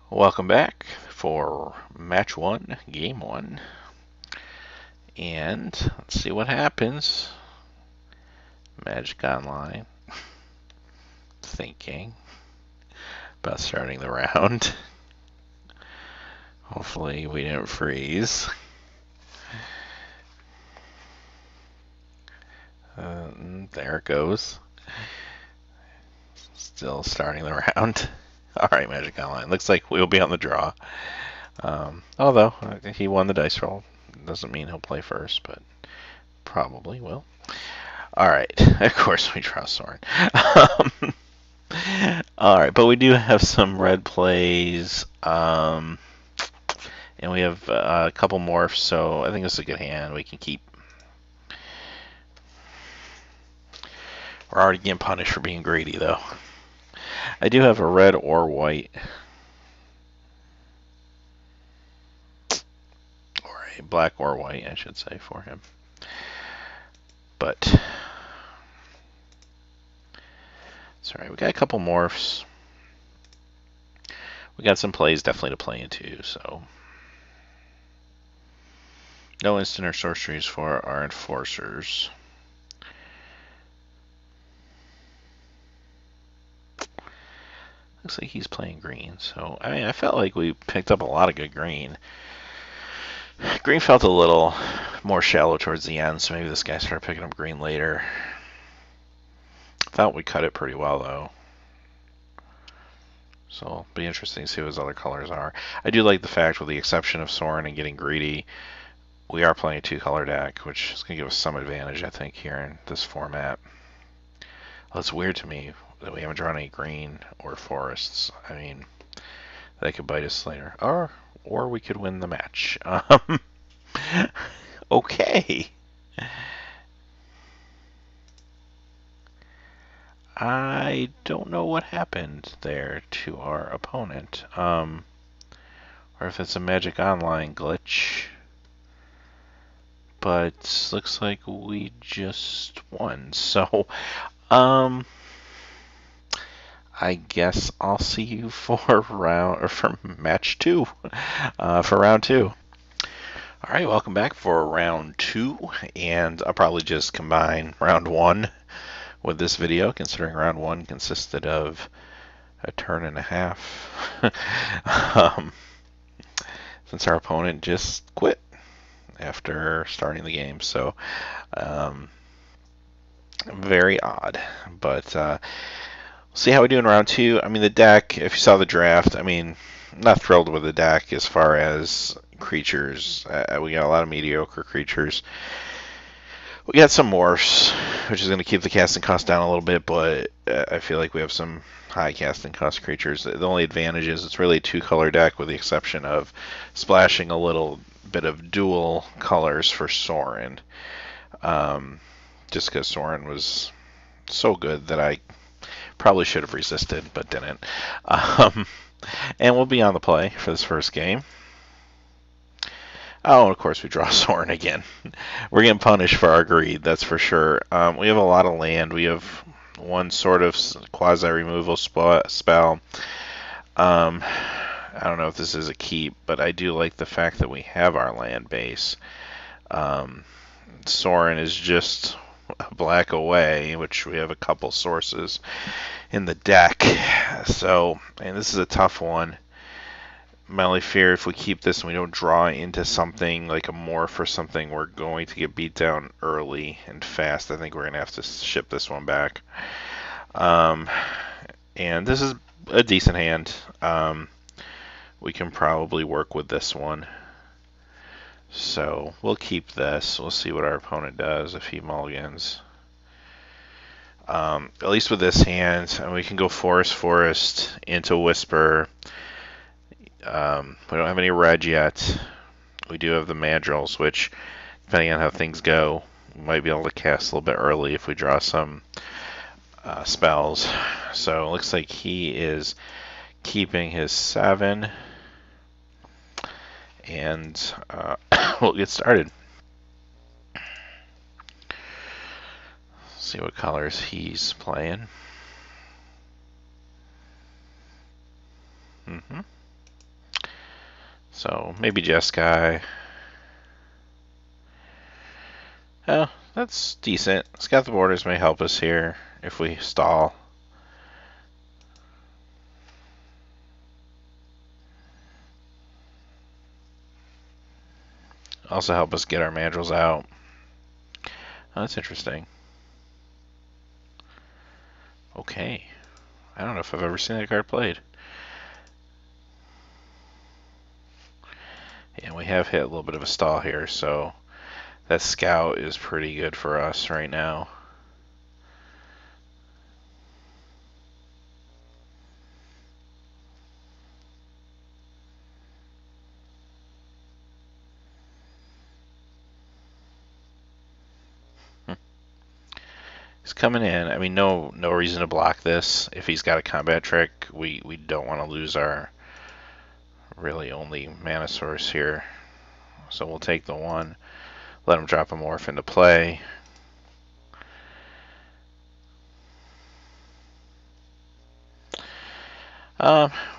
Welcome back for match one, game one. And let's see what happens. Magic Online. Thinking about starting the round. Hopefully we didn't freeze. There it goes. Still starting the round. Alright, Magic Online. Looks like we'll be on the draw. Although, he won the dice roll. Doesn't mean he'll play first, but probably will. Alright, of course we draw Soren. Alright, but we do have some red plays. And we have a couple morphs, so I think this is a good hand. We can keep. We're already getting punished for being greedy, though. I do have a red or white. Or a black or white, I should say, for him. But sorry, we got a couple morphs. We got some plays definitely to play into, so. No instant or sorceries for our enforcers. Looks like he's playing green, so I mean, I felt like we picked up a lot of good green. Green felt a little more shallow towards the end, so maybe this guy started picking up green later. Thought we cut it pretty well, though. So it'll be interesting to see what his other colors are. I do like the fact, with the exception of Soren and getting greedy, we are playing a two-color deck, which is going to give us some advantage, I think, here in this format. Well, it's weird to me that we haven't drawn any green or forests. I mean, that could bite us later. Or we could win the match. Okay. I don't know what happened there to our opponent. Or if it's a Magic Online glitch. But looks like we just won. So, I guess I'll see you for match two, for round two. All right, welcome back for round two, and I'll probably just combine round one with this video, considering round one consisted of a turn and a half. Since our opponent just quit after starting the game, so very odd. But we'll see how we do in round two. I mean, the deck, if you saw the draft, I mean, I'm not thrilled with the deck as far as creatures. We got a lot of mediocre creatures. We got some morphs, which is going to keep the casting cost down a little bit, but I feel like we have some high casting cost creatures. The only advantage is it's really a two-color deck, with the exception of splashing a little bit of dual colors for Soren. Just because Soren was so good that I probably should have resisted, but didn't. And we'll be on the play for this first game. Oh, and of course we draw Soren again. We're getting punished for our greed, that's for sure. We have a lot of land. We have one sort of quasi-removal spell. I don't know if this is a keep, but I do like the fact that we have our land base. Soren is just a black away, which we have a couple sources in the deck. So, and this is a tough one. My only fear, if we keep this and we don't draw into something like a morph or something, we're going to get beat down early and fast. I think we're going to have to ship this one back. And this is a decent hand. We can probably work with this one. So we'll keep this. We'll see what our opponent does if he mulligans. At least with this hand, and we can go forest into Whisper. We don't have any red yet. We do have the mandrills, which, depending on how things go, we might be able to cast a little bit early if we draw some spells. So it looks like he is keeping his 7. And we'll get started. See what colors he's playing. So maybe Jeskai. Oh, that's decent. Scout the Borders may help us here if we stall. Also help us get our mandrills out. Oh, that's interesting. Okay. I don't know if I've ever seen that card played. And we have hit a little bit of a stall here, so that scout is pretty good for us right now. He's coming in. I mean, no reason to block this. If he's got a combat trick, we don't want to lose our really only mana source here. So we'll take the one, let him drop a morph into play.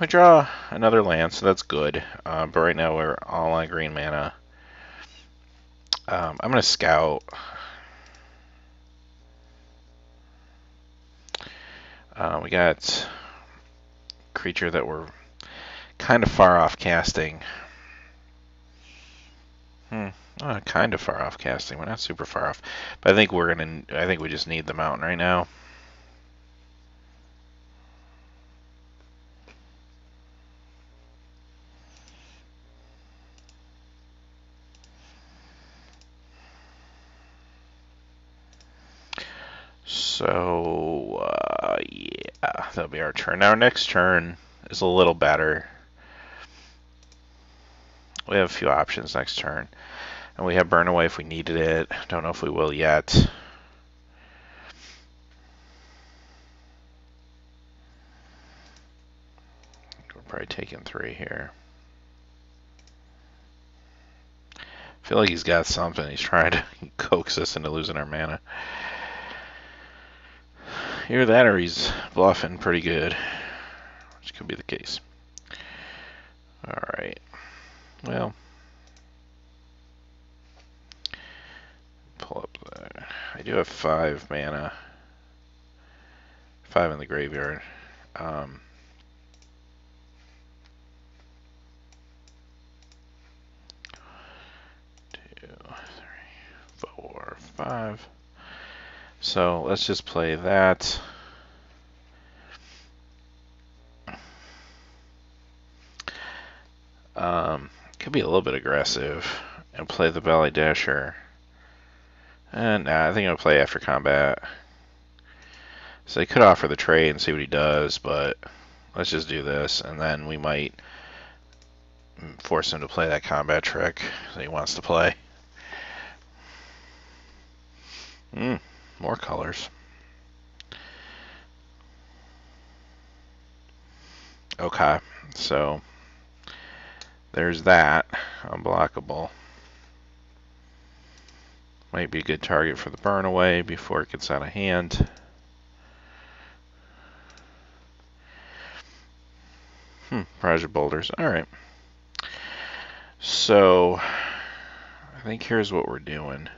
We draw another land, so that's good. But right now we're all on green mana. I'm going to scout. We got creature that we're kind of far off casting. Kind of far off casting. We're not super far off, but I think we just need the mountain right now. So yeah, that'll be our turn. Now our next turn is a little better. We have a few options next turn. And we have Burn Away if we needed it. Don't know if we will yet. We're probably taking 3 here. I feel like he's got something. He's trying to coax us into losing our mana. Either that or he's bluffing pretty good, which could be the case. Alright. Well, pull up there. I do have 5 mana. 5 in the graveyard. 2, 3, 4, 5. So let's just play that. Could be a little bit aggressive and play the Belly Dasher. And nah, I think I'll play after combat. So they could offer the trade and see what he does, but let's just do this, and then we might force him to play that combat trick that he wants to play. More colors. Okay, so there's that. Unblockable. Might be a good target for the burn away before it gets out of hand. Project Boulders. Alright. So, I think here's what we're doing.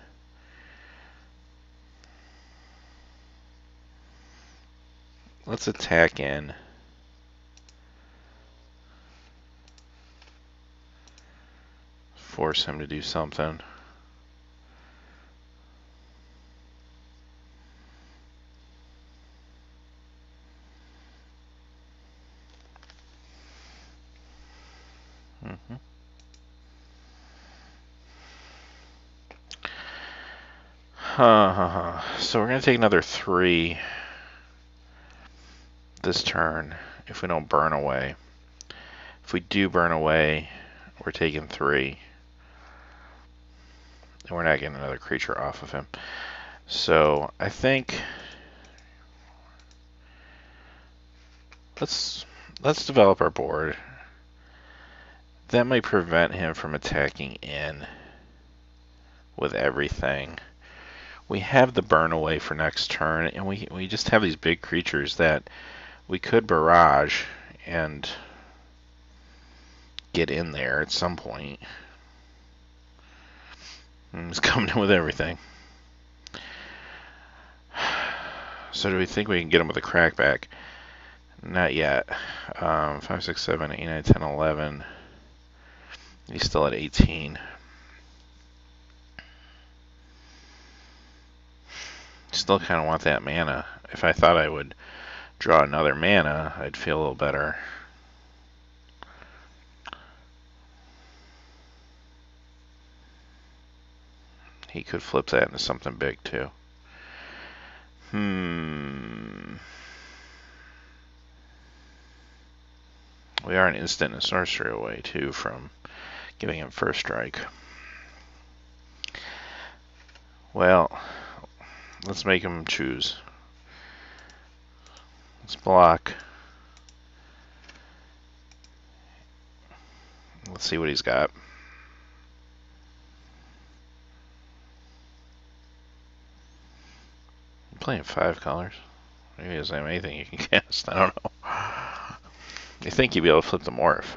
Let's attack in. Force him to do something. So we're going to take another 3 this turn if we don't burn away. If we do burn away, we're taking 3. And we're not getting another creature off of him. So I think let's develop our board. That might prevent him from attacking in with everything. We have the burn away for next turn, and we just have these big creatures that we could barrage and get in there at some point. And he's coming in with everything. So do we think we can get him with a crackback? Not yet. 5, 6, 7, 8, 9, 10, 11. He's still at 18. Still kind of want that mana. If I thought I would draw another mana, I'd feel a little better. He could flip that into something big too. We are an instant and sorcery away too from giving him first strike. Well, let's make him choose. Let's block. Let's see what he's got. I'm playing 5 colors. Maybe he doesn't have anything you can cast. I don't know. You think you'd be able to flip the morph.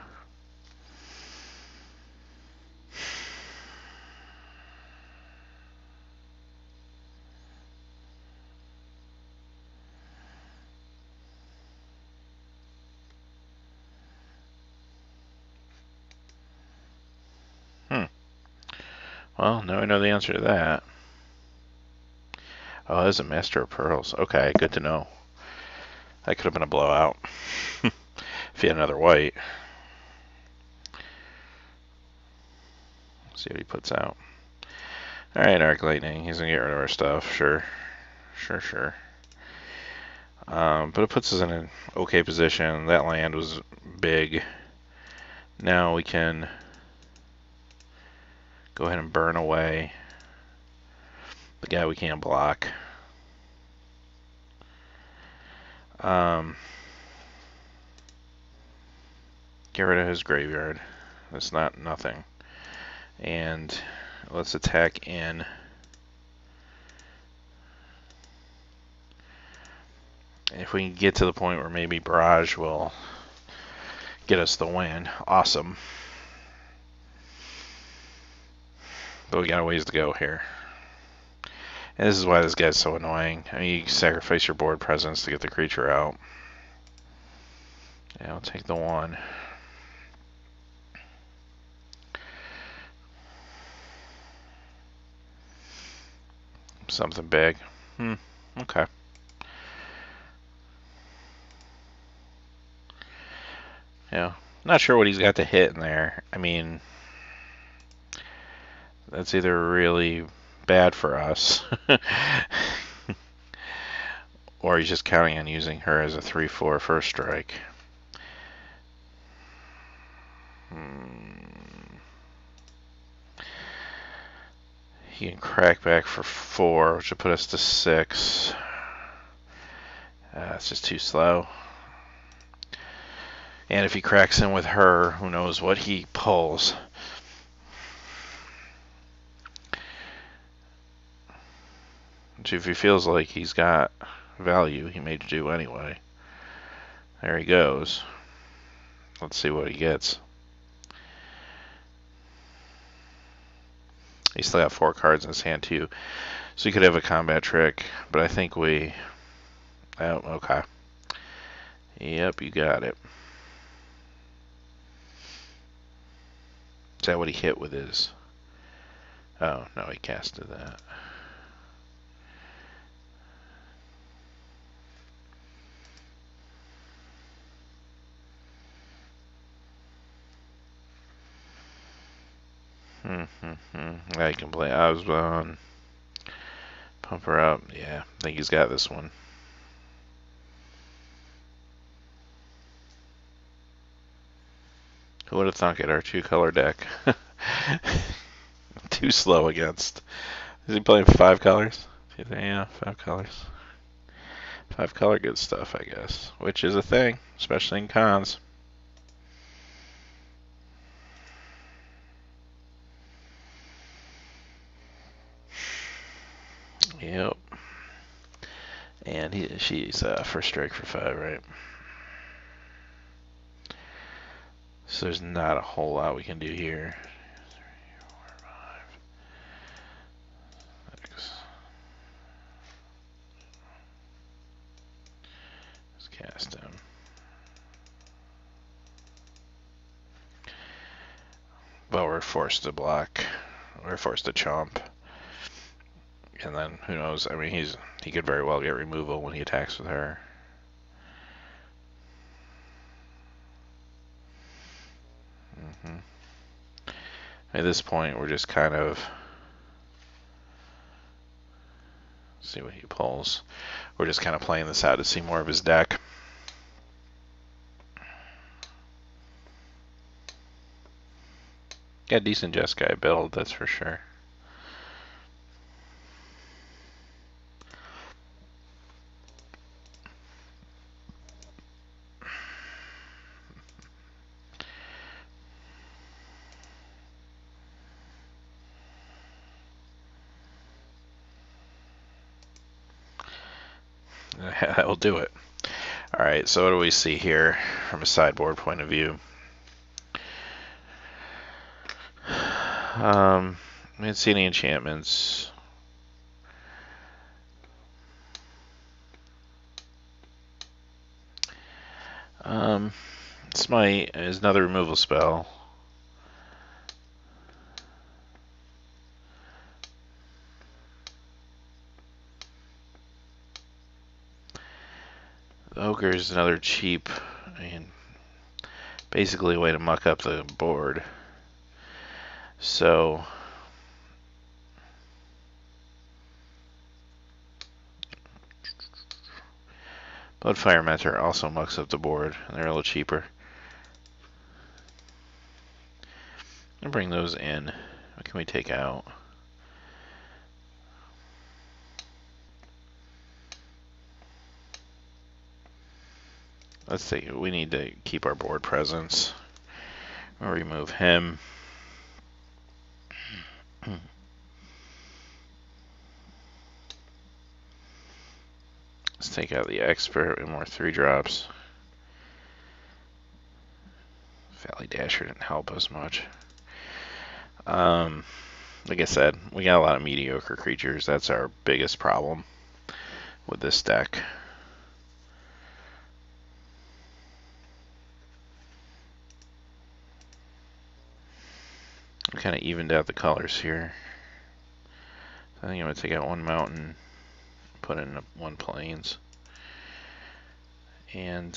Well, now I know the answer to that. Oh, that's a Master of Pearls. Okay, good to know. That could have been a blowout. If he had another white. See what he puts out. Alright, Arc Lightning. He's going to get rid of our stuff. Sure. Sure. But it puts us in an okay position. That land was big. Now we can go ahead and burn away the guy we can't block. Get rid of his graveyard. That's not nothing. And let's attack in. If we can get to the point where maybe Barrage will get us the win, awesome. But we got a ways to go here. And this is why this guy's so annoying. I mean, you sacrifice your board presence to get the creature out. Yeah, I'll take the 1. Something big. Okay. Yeah, not sure what he's got to hit in there. I mean, that's either really bad for us, or he's just counting on using her as a 3/4 first strike. He can crack back for 4, which would put us to 6. It's just too slow. And if he cracks in with her, who knows what he pulls. Which if he feels like he's got value, he may do anyway. There he goes. Let's see what he gets. He's still got 4 cards in his hand too. So he could have a combat trick, but I think we... Oh, okay. Yep, you got it. Is that what he hit with his... Oh, no, he casted that. I can play Osbon. Pump her up. Yeah, I think he's got this one. Who would have thunk it? Our 2-color deck. Too slow against. Is he playing 5 colors? Yeah, 5 colors. 5-color good stuff, I guess. Which is a thing, especially in cons. Yep. And she's first strike for 5, right? So there's not a whole lot we can do here. 3, 4, 5, 6. Let's cast him. But we're forced to block. We're forced to chomp. And then, who knows, I mean, he could very well get removal when he attacks with her. At this point, we're just kind of... see what he pulls. We're just kind of playing this out to see more of his deck. Got a decent Jeskai build, that's for sure. That will do it. Alright, so what do we see here from a sideboard point of view? I didn't see any enchantments. Smite is another removal spell. The Ogre is another cheap, and basically a way to muck up the board. So Bloodfire Mentor also mucks up the board, and they're a little cheaper. I'll bring those in. What can we take out? Let's see, we need to keep our board presence. We'll remove him. Let's take out the Expert and more 3-drops. Valley Dasher didn't help us much. Like I said, we got a lot of mediocre creatures. That's our biggest problem with this deck. We kind of evened out the colors here. I think I'm going to take out one mountain, put in one plains, and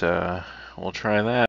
we'll try that.